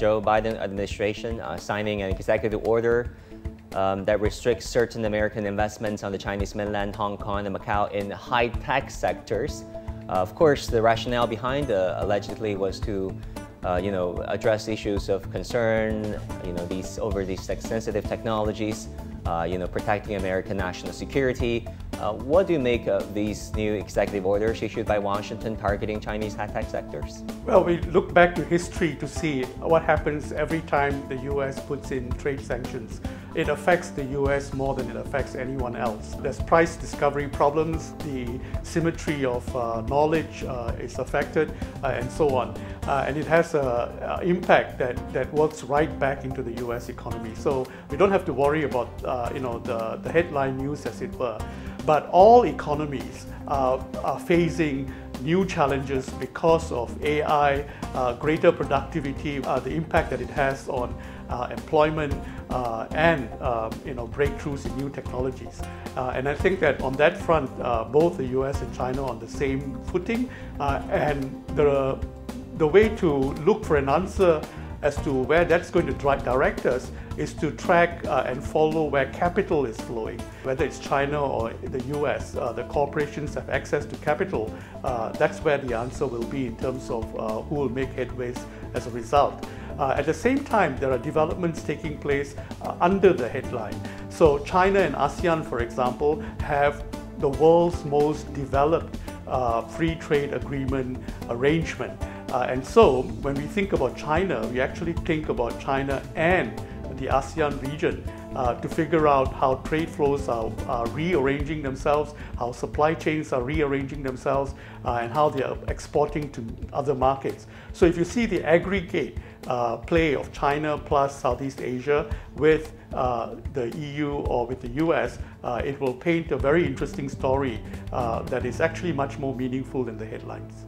Joe Biden administration signing an executive order that restricts certain American investments on the Chinese mainland, Hong Kong, and Macau in high-tech sectors. Of course, the rationale behind allegedly was to address issues of concern, over these sensitive technologies, protecting American national security. What do you make of these new executive orders issued by Washington targeting Chinese high-tech sectors? Well, we look back to history to see what happens every time the US puts in trade sanctions. It affects the US more than it affects anyone else. There's price discovery problems, the symmetry of knowledge is affected, and so on. And it has an impact that works right back into the US economy. So we don't have to worry about the headline news, as it were. But all economies are facing new challenges because of AI, greater productivity, the impact that it has on employment, and breakthroughs in new technologies. And I think that on that front, both the US and China are on the same footing. And the way to look for an answer as to where that's going to direct us is to track and follow where capital is flowing. Whether it's China or the US, the corporations have access to capital. That's where the answer will be in terms of who will make headways as a result. At the same time, there are developments taking place under the headline. So China and ASEAN, for example, have the world's most developed free trade agreement arrangement. And so when we think about China, we actually think about China and the ASEAN region to figure out how trade flows are rearranging themselves, how supply chains are rearranging themselves, and how they are exporting to other markets. So if you see the aggregate play of China plus Southeast Asia with the EU or with the US, it will paint a very interesting story that is actually much more meaningful than the headlines.